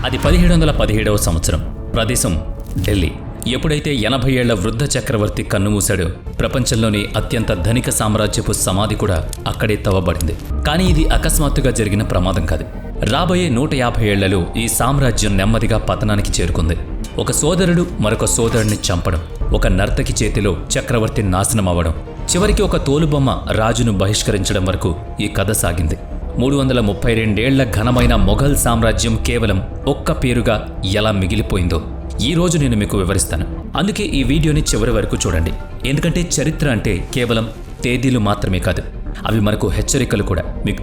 అది 1717వ సంవత్సరం. ప్రదేశం ఢిల్లీ. ఎప్పుడైతే 80 ఏళ్ల వృద్ధ చక్రవర్తి కన్నుమూశాడో ప్రపంచంలోని అత్యంత ధనిక సామ్రాజ్యపు సమాధి కూడా అక్కడే తవ్వబడింది. కానీ ఇది అకస్మాత్తుగా జరిగిన ప్రమాదం కాదు. రాబోయే 150 ఏళ్లలో ఈ సామ్రాజ్యం నెమ్మదిగా పతనానికి చేరుకుంది. ఒక సోదరుడు మరొక సోదరుడిని చంపడం, ఒక నర్తకి చేతిలో చక్రవర్తి నాశనం అవ్వడం, చివరికి ఒక తోలుబొమ్మ రాజును బహిష్కరించడం వరకు ఈ కథ సాగింది. 332 ఏళ్ల ఘనమైన మొఘల్ సామ్రాజ్యం కేవలం ఒక్క పేరుగా ఎలా మిగిలిపోయిందో ఈ రోజు నేను మీకు వివరిస్తాను. అందుకే ఈ వీడియోని చివరి వరకు చూడండి. ఎందుకంటే చరిత్ర అంటే కేవలం తేదీలు మాత్రమే కాదు, అవి మనకు హెచ్చరికలు కూడా. మీకు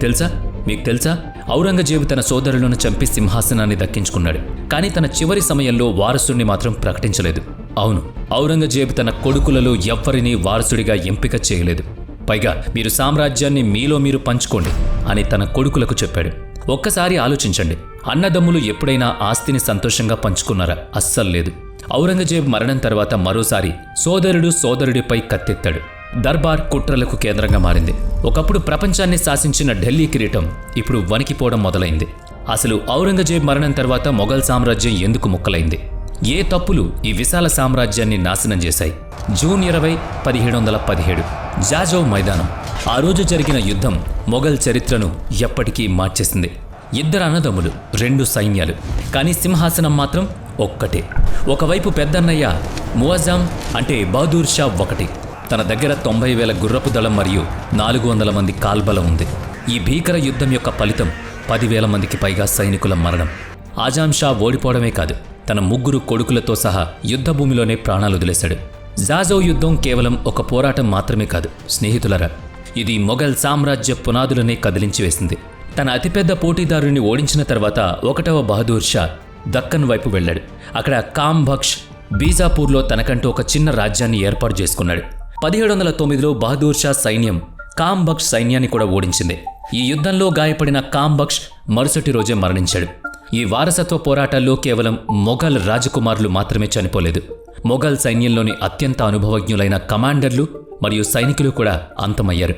తెలుసా ఔరంగజేబు తన సోదరులను చంపి సింహాసనాన్ని దక్కించుకున్నాడు. కానీ తన చివరి సమయంలో వారసుడిని మాత్రం ప్రకటించలేదు. అవును, ఔరంగజేబు తన కొడుకులలో ఎవ్వరినీ వారసుడిగా ఎంపిక చేయలేదు. పైగా మీరు సామ్రాజ్యాన్ని మీలో మీరు పంచుకోండి అని తన కొడుకులకు చెప్పాడు. ఒక్కసారి ఆలోచించండి, అన్నదమ్ములు ఎప్పుడైనా ఆస్తిని సంతోషంగా పంచుకున్నారా? అస్సలు లేదు. ఔరంగజేబు మరణం తర్వాత మరోసారి సోదరుడు సోదరుడిపై కత్తెత్తాడు. దర్బార్ కుట్రలకు కేంద్రంగా మారింది. ఒకప్పుడు ప్రపంచాన్ని శాసించిన ఢిల్లీ కిరీటం ఇప్పుడు వణికిపోవడం మొదలైంది. అసలు ఔరంగజేబు మరణం తర్వాత మొఘల్ సామ్రాజ్యం ఎందుకు ముక్కలైంది? ఏ తప్పులు ఈ విశాల సామ్రాజ్యాన్ని నాశనం చేశాయి? జూన్ 20, 1717 జాజౌ మైదానం. ఆ రోజు జరిగిన యుద్ధం మొఘల్ చరిత్రను ఎప్పటికీ మార్చేసింది. 2 అన్నదమ్ములు, 2 సైన్యాలు, కానీ సింహాసనం మాత్రం ఒక్కటే. ఒకవైపు పెద్దన్నయ్య ముఅజ్జం అంటే బహదూర్ షా 1. తన దగ్గర 90,000 గుర్రపు దళం మరియు 400 మంది కాల్బలం ఉంది. ఈ భీకర యుద్ధం యొక్క ఫలితం 10,000 మందికి పైగా సైనికుల మరణం. ఆజాం షా ఓడిపోవడమే కాదు, తన 3 కొడుకులతో సహా యుద్ధభూమిలోనే ప్రాణాలు వదిలేశాడు. జాజౌ యుద్ధం కేవలం ఒక పోరాటం మాత్రమే కాదు స్నేహితులరా, ఇది మొఘల్ సామ్రాజ్య పునాదులనే కదిలించి వేసింది. తన అతిపెద్ద పోటీదారుని ఓడించిన తర్వాత 1వ బహదూర్ షా దక్కన్ వైపు వెళ్ళాడు. అక్కడ కామ్ బక్ష్ బీజాపూర్లో తనకంటూ ఒక చిన్న రాజ్యాన్ని ఏర్పాటు చేసుకున్నాడు. 1709లో బహదూర్ షా సైన్యం కామ్ బక్ష్ సైన్యాన్ని కూడా ఓడించింది. ఈ యుద్ధంలో గాయపడిన కామ్ బక్ష్ మరుసటి రోజే మరణించాడు. ఈ వారసత్వ పోరాటాల్లో కేవలం మొఘల్ రాజకుమారులు మాత్రమే చనిపోలేదు. మొఘల్ సైన్యంలోని అత్యంత అనుభవజ్ఞులైన కమాండర్లు మరియు సైనికులు కూడా అంతమయ్యారు.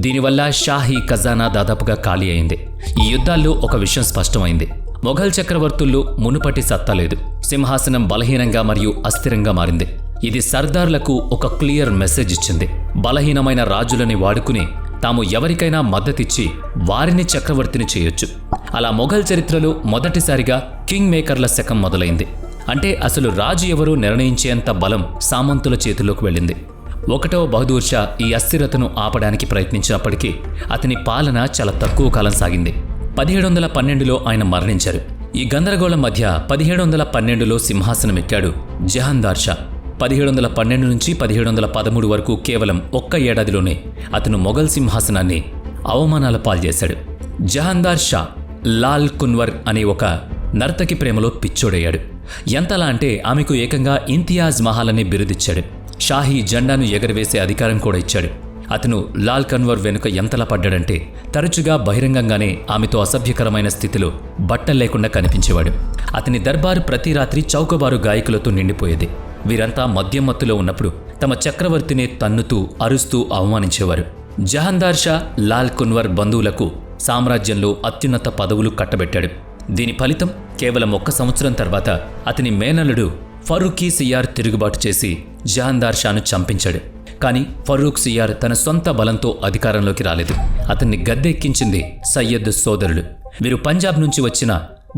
దీనివల్ల షాహీ ఖజానా దాదాపుగా ఖాళీ అయింది. ఈ యుద్ధాల్లో ఒక విషయం స్పష్టమైంది. మొఘల్ చక్రవర్తుల్లో మునుపటి సత్తా లేదు. సింహాసనం బలహీనంగా మరియు అస్థిరంగా మారింది. ఇది సర్దార్లకు ఒక క్లియర్ మెసేజ్ ఇచ్చింది. బలహీనమైన రాజులని వాడుకుని తాము ఎవరికైనా మద్దతిచ్చి వారిని చక్రవర్తిని చేయొచ్చు. అలా మొఘల్ చరిత్రలో మొదటిసారిగా కింగ్ మేకర్ల శకం మొదలైంది. అంటే అసలు రాజు ఎవరూ నిర్ణయించేంత బలం సామంతుల చేతిలోకి వెళ్ళింది. 1వ బహదూర్ షా ఈ అస్థిరతను ఆపడానికి ప్రయత్నించినప్పటికీ అతని పాలన చాలా తక్కువ కాలం సాగింది. 1712లో ఆయన మరణించారు. ఈ గందరగోళం మధ్య 1712లో సింహాసనం ఎక్కాడు జహాందార్ షా. 1712 నుంచి 1713 వరకు కేవలం ఒక్క ఏడాదిలోనే అతను మొఘల్ సింహాసనాన్ని అవమానాల పాల్చేశాడు. జహాందార్ షా లాల్ కున్వర్ అనే ఒక నర్తకి ప్రేమలో పిచ్చోడయ్యాడు. ఎంతలా అంటే ఆమెకు ఏకంగా ఇంతియాజ్ మహల్ అనే బిరుదిచ్చాడు. షాహీ జెండాను ఎగరవేసే అధికారం కూడా ఇచ్చాడు. అతను లాల్ కన్వర్ వెనుక ఎంతలా పడ్డాడంటే తరచుగా బహిరంగంగానే ఆమెతో అసభ్యకరమైన స్థితిలో బట్టలు లేకుండా కనిపించేవాడు. అతని దర్బారు ప్రతి రాత్రి చౌకబారు గాయకులతో నిండిపోయేది. వీరంతా మద్యం మత్తులో ఉన్నప్పుడు తమ చక్రవర్తిని తన్నుతూ అరుస్తూ అవమానించేవారు. జహాందార్ షా లాల్ కున్వర్ బంధువులకు సామ్రాజ్యంలో అత్యున్నత పదవులు కట్టబెట్టాడు. దీని ఫలితం కేవలం 1 సంవత్సరం తర్వాత అతని మేనల్లుడు ఫరూఖీ సియార్ తిరుగుబాటు చేసి జహాందార్ షాను చంపించాడు. కానీ ఫరూక్ సియార్ తన సొంత బలంతో అధికారంలోకి రాలేదు. అతన్ని గద్దెక్కించింది సయ్యద్ సోదరులు. వీరు పంజాబ్ నుంచి వచ్చిన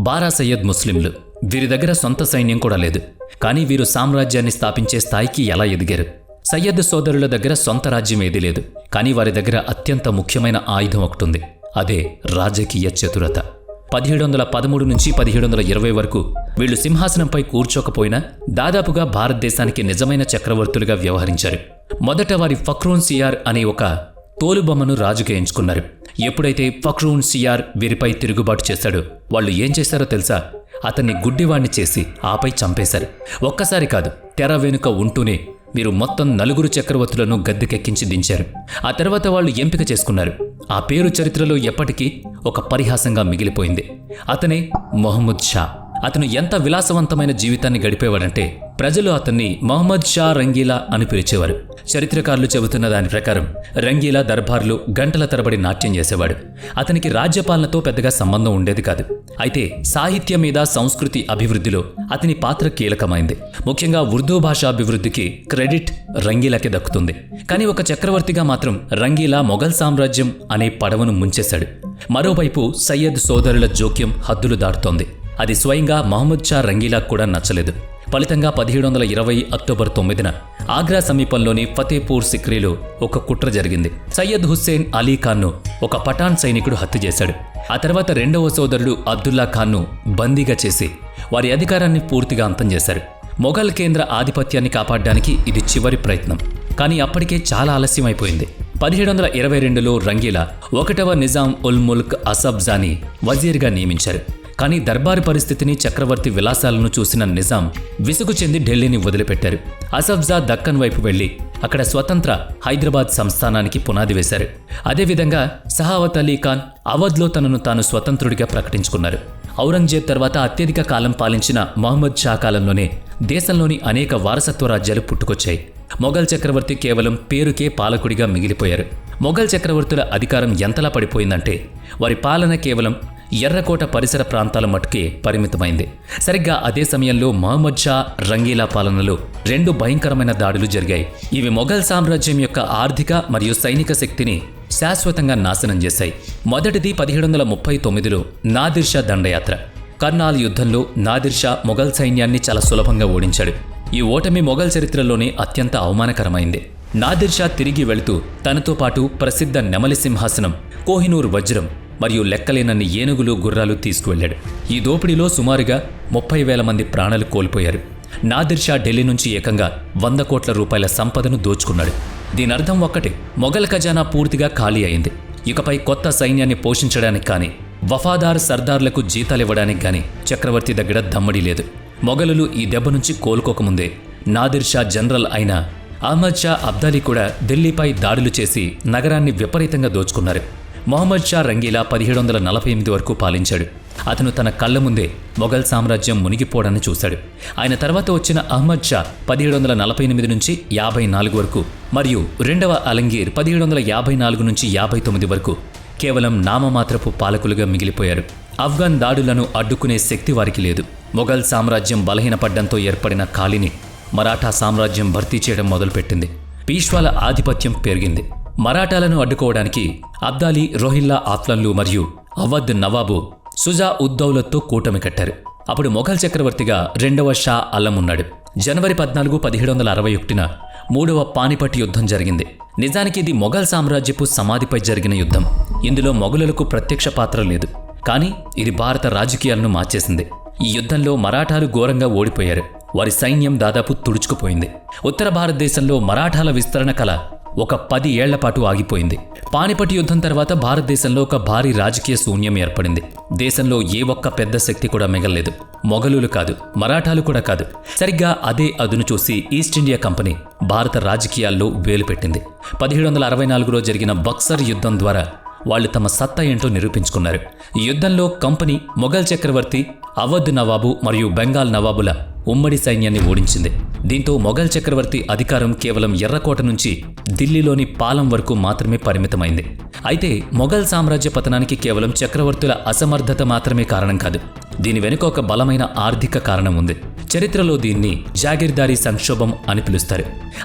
బారా సయ్యద్ ముస్లింలు. వీరి దగ్గర సొంత సైన్యం కూడా లేదు. కానీ వీరు సామ్రాజ్యాన్ని స్థాపించే స్థాయికి ఎలా ఎదిగారు? సయ్యద్ సోదరుల దగ్గర సొంత రాజ్యం ఏదీ లేదు. కానీ వారి దగ్గర అత్యంత ముఖ్యమైన ఆయుధం ఒకటుంది. అదే రాజకీయ చతురత. 1713 నుంచి 1720 వరకు వీళ్లు సింహాసనంపై కూర్చోకపోయినా దాదాపుగా భారతదేశానికి నిజమైన చక్రవర్తులుగా వ్యవహరించారు. మొదట వారి ఫక్రూన్ సియార్ అనే ఒక తోలుబొమ్మను రాజుగా ఎంచుకున్నారు. ఎప్పుడైతే ఫక్రూన్ సియార్ వీరిపై తిరుగుబాటు చేశాడో వాళ్ళు ఏం చేశారో తెలుసా? అతన్ని గుడ్డివాణ్ణి చేసి ఆపై చంపేశారు. ఒక్కసారి కాదు, తెర వెనుక ఉంటూనే వీరు మొత్తం 4 చక్రవర్తులను గద్దెకెక్కించి దించారు. ఆ తర్వాత వాళ్ళు ఎంపిక చేసుకున్నారు. ఆ పేరు చరిత్రలో ఎప్పటికీ ఒక పరిహాసంగా మిగిలిపోయింది. అతనే మొహమ్మద్ షా. అతను ఎంత విలాసవంతమైన జీవితాన్ని గడిపేవాడంటే ప్రజలు అతన్ని మహమ్మద్ షా రంగీలా అని పిలిచేవారు. చరిత్రకారులు చెబుతున్న దాని ప్రకారం రంగీలా దర్బార్లు గంటల తరబడి నాట్యం చేసేవాడు. అతనికి రాజ్యపాలనతో పెద్దగా సంబంధం ఉండేది కాదు. అయితే సాహిత్యం మీద సంస్కృతి అభివృద్ధిలో అతని పాత్ర కీలకమైంది. ముఖ్యంగా ఉర్దూ భాష అభివృద్ధికి క్రెడిట్ రంగీలాకి దక్కుతుంది. కానీ ఒక చక్రవర్తిగా మాత్రం రంగీలా మొఘల్ సామ్రాజ్యం అనే పడవను ముంచేశాడు. మరోవైపు సయ్యద్ సోదరుల జోక్యం హద్దులు దాటుతోంది. అది స్వయంగా మహమ్మద్ షా రంగీలాకు కూడా నచ్చలేదు. ఫలితంగా 1720 అక్టోబర్ 9న ఆగ్రా సమీపంలోని ఫతేపూర్ సిక్రీలో ఒక కుట్ర జరిగింది. సయ్యద్ హుస్సేన్ అలీ ఖాన్ను ఒక పఠాన్ సైనికుడు హత్య చేశాడు. ఆ తర్వాత రెండవ సోదరుడు అబ్దుల్లా ఖాన్ను బందీగా చేసి వారి అధికారాన్ని పూర్తిగా అంతం చేశారు. మొఘల్ కేంద్ర ఆధిపత్యాన్ని కాపాడడానికి ఇది చివరి ప్రయత్నం. కానీ అప్పటికే చాలా ఆలస్యమైపోయింది. 1722లో రంగీలా 1వ నిజాం ఉల్ ముల్క్ అసఫ్ జానీ వజీర్గా నియమించారు. కానీ దర్బారు పరిస్థితిని, చక్రవర్తి విలాసాలను చూసిన నిజాం విసుగు చెంది ఢిల్లీని వదిలిపెట్టారు. అసఫ్జా దక్కన్ వైపు వెళ్లి అక్కడ స్వతంత్ర హైదరాబాద్ సంస్థానానికి పునాది వేశారు. అదేవిధంగా సహావత్ అలీ ఖాన్ అవధ్లో తనను తాను స్వతంత్రుడిగా ప్రకటించుకున్నారు. ఔరంగజేబ్ తర్వాత అత్యధిక కాలం పాలించిన మహమ్మద్ షా కాలంలోనే దేశంలోని అనేక వారసత్వ రాజ్యాలు పుట్టుకొచ్చాయి. మొఘల్ చక్రవర్తి కేవలం పేరుకే పాలకుడిగా మిగిలిపోయారు. మొఘల్ చక్రవర్తుల అధికారం ఎంతలా పడిపోయిందంటే వారి పాలన కేవలం ఎర్రకోట పరిసర ప్రాంతాల మట్టుకే పరిమితమైంది. సరిగ్గా అదే సమయంలో మహమ్మద్ షా రంగీలా పాలనలో 2 భయంకరమైన దాడులు జరిగాయి. ఇవి మొఘల్ సామ్రాజ్యం యొక్క ఆర్థిక మరియు సైనిక శక్తిని శాశ్వతంగా నాశనం చేశాయి. మొదటిది 1739లో నాదిర్ షా దండయాత్ర. కర్నాల్ యుద్ధంలో నాదిర్ షా మొఘల్ సైన్యాన్ని చాలా సులభంగా ఓడించాడు. ఈ ఓటమి మొఘల్ చరిత్రలోనే అత్యంత అవమానకరమైంది. నాదిర్ షా తిరిగి వెళుతూ తనతో పాటు ప్రసిద్ధ నెమలి సింహాసనం, కోహినూర్ వజ్రం మరియు లెక్కలేనన్ని ఏనుగులు, గుర్రాలు తీసుకువెళ్లాడు. ఈ దోపిడీలో సుమారుగా 30,000 మంది ప్రాణాలు కోల్పోయారు. నాదిర్ షా ఢిల్లీ నుంచి ఏకంగా 100 కోట్ల రూపాయల సంపదను దోచుకున్నాడు. దీనర్థం ఒక్కటే, మొఘల్ ఖజానా పూర్తిగా ఖాళీ అయింది. ఇకపై కొత్త సైన్యాన్ని పోషించడానికి కానీ, వఫాదార్ సర్దార్లకు జీతాలివ్వడానికి కానీ చక్రవర్తి దగ్గర దమ్మడి లేదు. మొఘలులు ఈ దెబ్బ నుంచి కోలుకోకముందే నాదిర్ షా జనరల్ అయిన అహ్మద్ షా అబ్దాలీ కూడా ఢిల్లీపై దాడులు చేసి నగరాన్ని విపరీతంగా దోచుకున్నారు. మొహమ్మద్ షా రంగీలా 1748 వరకు పాలించాడు. అతను తన కళ్ల ముందే మొఘల్ సామ్రాజ్యం మునిగిపోవడాన్ని చూశాడు. ఆయన తర్వాత వచ్చిన అహ్మద్ షా 1748 నుంచి 54 వరకు మరియు రెండవ అలంగీర్ 1754 నుంచి 59 వరకు కేవలం నామమాత్రపు పాలకులుగా మిగిలిపోయారు. ఆఫ్ఘన్ దాడులను అడ్డుకునే శక్తి వారికి లేదు. మొఘల్ సామ్రాజ్యం బలహీనపడ్డంతో ఏర్పడిన ఖాళీని మరాఠా సామ్రాజ్యం భర్తీ చేయడం మొదలుపెట్టింది. పీష్వాల ఆధిపత్యం పెరిగింది. మరాఠాలను అడ్డుకోవడానికి అబ్దాలీ, రోహిల్లా ఆఫ్లన్లు మరియు అవధ్ నవాబు సుజా ఉద్దౌలత్తో కూటమి కట్టారు. అప్పుడు మొఘల్ చక్రవర్తిగా రెండవ షా అలం ఉన్నాడు. జనవరి 14, 1761న 3వ పానిపట్ యుద్ధం జరిగింది. నిజానికి ఇది మొఘల్ సామ్రాజ్యపు సమాధిపై జరిగిన యుద్ధం. ఇందులో మొఘలులకు ప్రత్యక్ష పాత్ర లేదు. కానీ ఇది భారత రాజకీయాలను మార్చేసింది. ఈ యుద్ధంలో మరాఠాలు ఘోరంగా ఓడిపోయారు. వారి సైన్యం దాదాపు తుడుచుకుపోయింది. ఉత్తర భారతదేశంలో మరాఠాల విస్తరణ కళ ఒక 10 ఏళ్ల పాటు ఆగిపోయింది. పానిపట్ యుద్ధం తర్వాత భారతదేశంలో ఒక భారీ రాజకీయ శూన్యం ఏర్పడింది. దేశంలో ఏ ఒక్క పెద్ద శక్తి కూడా మిగల్లేదు. మొఘలులు కాదు, మరాఠాలు కూడా కాదు. సరిగ్గా అదే అదును చూసి ఈస్ట్ ఇండియా కంపెనీ భారత రాజకీయాల్లో వేలు పెట్టింది. 1764లో జరిగిన బక్సర్ యుద్ధం ద్వారా వాళ్ళు తమ సత్తా ఏంటో నిరూపించుకున్నారు. ఈ యుద్ధంలో కంపెనీ మొఘల్ చక్రవర్తి, అవధ్ నవాబు మరియు బెంగాల్ నవాబుల ఉమ్మడి సైన్యాన్ని ఓడించింది. దీంతో మొఘల్ చక్రవర్తి అధికారం కేవలం ఎర్రకోట నుంచి ఢిల్లీలోని పాలం వరకు మాత్రమే పరిమితమైంది. అయితే మొఘల్ సామ్రాజ్య పతనానికి కేవలం చక్రవర్తుల అసమర్థత మాత్రమే కారణం కాదు. దీని వెనుక ఒక బలమైన ఆర్థిక కారణం ఉంది. చరిత్రలో దీన్ని జాగీర్దారీ సంక్షోభం అని పిలుస్తారు.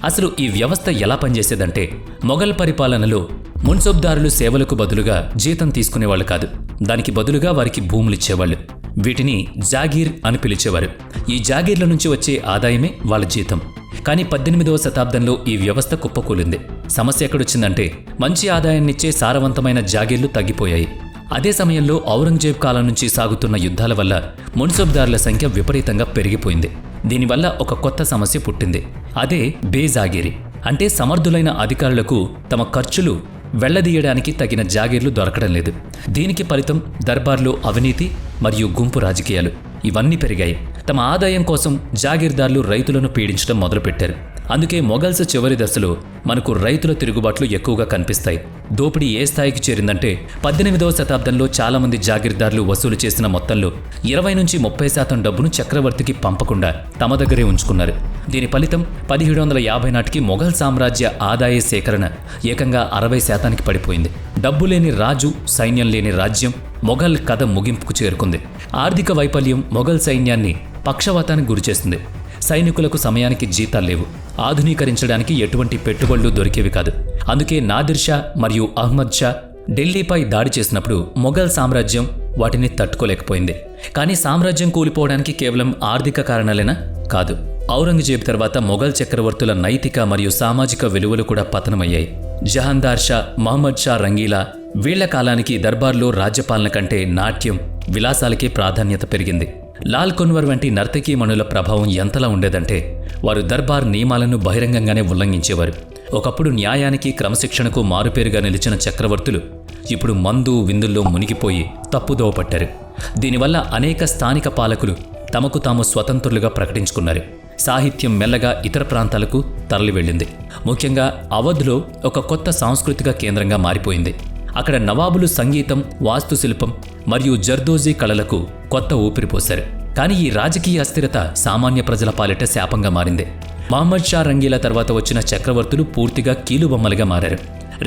అసలు ఈ వ్యవస్థ ఎలా పనిచేసేదంటే, మొఘల్ పరిపాలనలో మున్సబ్దారులు సేవలకు బదులుగా జీతం తీసుకునేవాళ్ళు కాదు. దానికి బదులుగా వారికి భూములిచ్చేవాళ్ళు. వీటిని జాగీర్ అని పిలిచేవారు. ఈ జాగీర్ల నుంచి వచ్చే ఆదాయమే వాళ్ళ జీతం. కానీ 18వ శతాబ్దంలో ఈ వ్యవస్థ కుప్పకూలింది. సమస్య ఎక్కడొచ్చిందంటే, మంచి ఆదాయాన్నిచ్చే సారవంతమైన జాగీర్లు తగ్గిపోయాయి. అదే సమయంలో ఔరంగజేబ్ కాలం నుంచి సాగుతున్న యుద్ధాల వల్ల మున్సబ్దారుల సంఖ్య విపరీతంగా పెరిగిపోయింది. దీనివల్ల ఒక కొత్త సమస్య పుట్టింది. అదే బేజాగీరి. అంటే సమర్థులైన అధికారులకు తమ ఖర్చులు వెళ్లదీయడానికి తగిన జాగీర్లు దొరకడం లేదు. దీనికి ఫలితం దర్బార్లో అవినీతి మరియు గుంపు రాజకీయాలు ఇవన్నీ పెరిగాయి. తమ ఆదాయం కోసం జాగీర్దార్లు రైతులను పీడించడం మొదలుపెట్టారు. అందుకే మొఘల్స్ చివరి దశలో మనకు రైతుల తిరుగుబాట్లు ఎక్కువగా కనిపిస్తాయి. దోపిడీ ఏ స్థాయికి చేరిందంటే, 18వ శతాబ్దంలో చాలామంది జాగీర్దార్లు వసూలు చేసిన మొత్తంలో 20 నుంచి 30% డబ్బును చక్రవర్తికి పంపకుండా తమ దగ్గరే ఉంచుకున్నారు. దీని ఫలితం 1750 నాటికి మొఘల్ సామ్రాజ్య ఆదాయ సేకరణ ఏకంగా 60% పడిపోయింది. డబ్బు లేని రాజు, సైన్యం లేని రాజ్యం, మొఘల్ కథ ముగింపుకు చేరుకుంది. ఆర్థిక వైఫల్యం మొఘల్ సైన్యాన్ని పక్షవాతానికి గురిచేస్తుంది. సైనికులకు సమయానికి జీతాలు లేవు. ఆధునీకరించడానికి ఎటువంటి పెట్టుబడులు దొరికేవి కాదు. అందుకే నాదిర్ షా మరియు అహ్మద్ షా ఢిల్లీపై దాడి చేసినప్పుడు మొఘల్ సామ్రాజ్యం వాటిని తట్టుకోలేకపోయింది. కానీ సామ్రాజ్యం కూలిపోవడానికి కేవలం ఆర్థిక కారణాలేనా? కాదు. ఔరంగజేబు తర్వాత మొఘల్ చక్రవర్తుల నైతిక మరియు సామాజిక విలువలు కూడా పతనమయ్యాయి. జహాందార్ షా, మహమ్మద్ షా రంగీలా వీళ్ల కాలానికి దర్బార్లో రాజ్యపాలన కంటే నాట్యం, విలాసాలకే ప్రాధాన్యత పెరిగింది. లాల్ కున్వర్ వంటి నర్తకీమణుల ప్రభావం ఎంతలా ఉండేదంటే వారు దర్బార్ నియమాలను బహిరంగంగానే ఉల్లంఘించేవారు. ఒకప్పుడు న్యాయానికి, క్రమశిక్షణకు మారుపేరుగా నిలిచిన చక్రవర్తులు ఇప్పుడు మందు, విందుల్లో మునిగిపోయి తప్పుదోవ పట్టారు. దీనివల్ల అనేక స్థానిక పాలకులు తమకు తాము స్వతంత్రులుగా ప్రకటించుకున్నారు. సాహిత్యం మెల్లగా ఇతర ప్రాంతాలకు తరలి వెళ్ళింది. ముఖ్యంగా అవధ్లో ఒక కొత్త సాంస్కృతిక కేంద్రంగా మారిపోయింది. అక్కడ నవాబులు సంగీతం, వాస్తుశిల్పం మరియు జర్దోజీ కళలకు కొత్త ఊపిరి పోశారు. కానీ ఈ రాజకీయ అస్థిరత సామాన్య ప్రజల పాలిట శాపంగా మారింది. మహమ్మద్ షా రంగీలా తర్వాత వచ్చిన చక్రవర్తులు పూర్తిగా కీలుబొమ్మలుగా మారారు.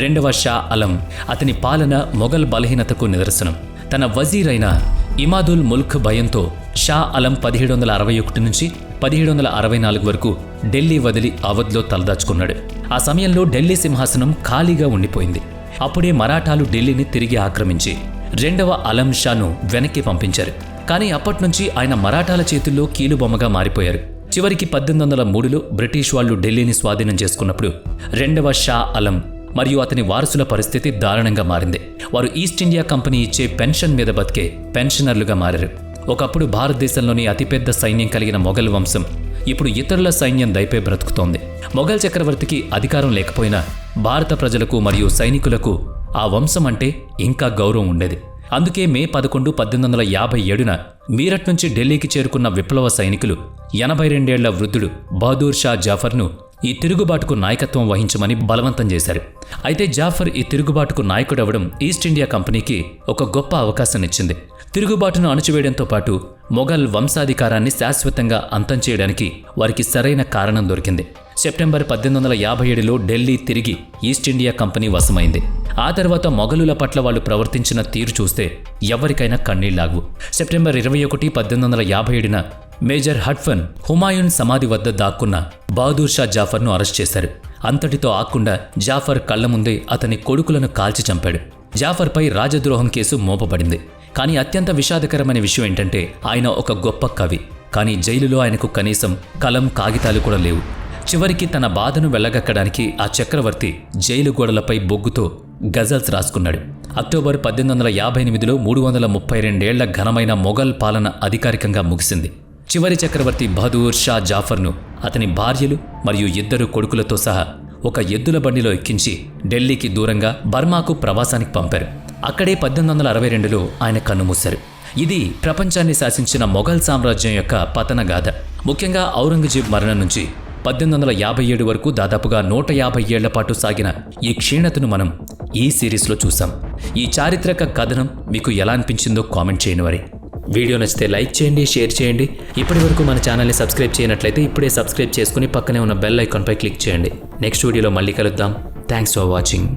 రెండవ షా ఆలం, అతని పాలన మొఘల్ బలహీనతకు నిదర్శనం. తన వజీర్ అయిన ఇమాదుల్ ముల్క్ భయంతో షా ఆలం 1761 నుంచి 1764 వరకు ఢిల్లీ వదిలి అవధ్లో తలదాచుకున్నాడు. ఆ సమయంలో ఢిల్లీ సింహాసనం ఖాళీగా ఉండిపోయింది. అప్పుడే మరాఠాలు ఢిల్లీని తిరిగి ఆక్రమించి రెండవ ఆలం షాను వెనక్కి పంపించారు. కానీ అప్పట్నుంచి ఆయన మరాఠాల చేతుల్లో కీలుబొమ్మగా మారిపోయారు. చివరికి 1803లో బ్రిటిష్ వాళ్లు ఢిల్లీని స్వాధీనం చేసుకున్నప్పుడు రెండవ షా ఆలం మరియు అతని వారసుల పరిస్థితి దారుణంగా మారింది. వారు ఈస్ట్ ఇండియా కంపెనీ ఇచ్చే పెన్షన్ మీద బతికే పెన్షనర్లుగా మారారు. ఒకప్పుడు భారతదేశంలోని అతిపెద్ద సైన్యం కలిగిన మొఘల్ వంశం ఇప్పుడు ఇతరుల సైన్యం దయపై బ్రతుకుతోంది. మొఘల్ చక్రవర్తికి అధికారం లేకపోయినా భారత ప్రజలకు మరియు సైనికులకు ఆ వంశం అంటే ఇంకా గౌరవం ఉండేది. అందుకే మే 11, 1857న మీరట్ నుంచి ఢిల్లీకి చేరుకున్న విప్లవ సైనికులు 82 ఏళ్ల వృద్ధుడు బహదూర్ షా జాఫర్ను ఈ తిరుగుబాటుకు నాయకత్వం వహించమని బలవంతం చేశారు. అయితే జాఫర్ ఈ తిరుగుబాటుకు నాయకుడవడం ఈస్ట్ ఇండియా కంపెనీకి ఒక గొప్ప అవకాశాన్నిచ్చింది. తిరుగుబాటును అణచివేయడంతో పాటు మొఘల్ వంశాధికారాన్ని శాశ్వతంగా అంతం చేయడానికి వారికి సరైన కారణం దొరికింది. సెప్టెంబర్ 1857లో ఢిల్లీ తిరిగి ఈస్ట్ ఇండియా కంపెనీ వశమైంది. ఆ తర్వాత మొఘలుల పట్ల వాళ్ళు ప్రవర్తించిన తీరు చూస్తే ఎవరికైనా కన్నీళ్లాగు. సెప్టెంబర్ 21, 1857న మేజర్ హట్ఫన్ హుమాయూన్ సమాధి వద్ద దాక్కున్న బహదూర్ షా జాఫర్ను అరెస్ట్ చేశారు. అంతటితో ఆకుండా జాఫర్ కళ్ల ముందే అతని కొడుకులను కాల్చి చంపాడు. జాఫర్పై రాజద్రోహం కేసు మోపబడింది. కానీ అత్యంత విషాదకరమైన విషయం ఏంటంటే ఆయన ఒక గొప్ప కవి. కానీ జైలులో ఆయనకు కనీసం కలం, కాగితాలు కూడా లేవు. చివరికి తన బాధను వెళ్ళగక్కడానికి ఆ చక్రవర్తి జైలు గోడలపై బొగ్గుతో గజల్స్ రాసుకున్నాడు. అక్టోబర్ 1858లో 332 ఏళ్ల ఘనమైన మొఘల్ పాలన అధికారికంగా ముగిసింది. చివరి చక్రవర్తి బహదూర్ షా జాఫర్ను అతని భార్యలు మరియు 2 కొడుకులతో సహా ఒక ఎద్దుల బండిలో ఎక్కించి ఢిల్లీకి దూరంగా బర్మాకు ప్రవాసానికి పంపారు. అక్కడే 1862లో ఆయన కన్నుమూశారు. ఇది ప్రపంచాన్ని శాసించిన మొఘల్ సామ్రాజ్యం యొక్క పతన గాథ. ముఖ్యంగా ఔరంగజేబ్ మరణం నుంచి 1857 వరకు దాదాపుగా 150 ఏళ్ల పాటు సాగిన ఈ క్షీణతను మనం ఈ సిరీస్లో చూసాం. ఈ చారిత్రక కథనం మీకు ఎలా అనిపించిందో కామెంట్ చేయండి. మరి వీడియో నచ్చితే లైక్ చేయండి, షేర్ చేయండి. ఇప్పటి వరకు మన ఛానల్ని సబ్స్క్రైబ్ చేయనట్లయితే ఇప్పుడే సబ్స్క్రైబ్ చేసుకుని పక్కనే ఉన్న బెల్ ఐకాన్పై క్లిక్ చేయండి. నెక్స్ట్ వీడియోలో మళ్ళీ కలుద్దాం. Thanks for watching.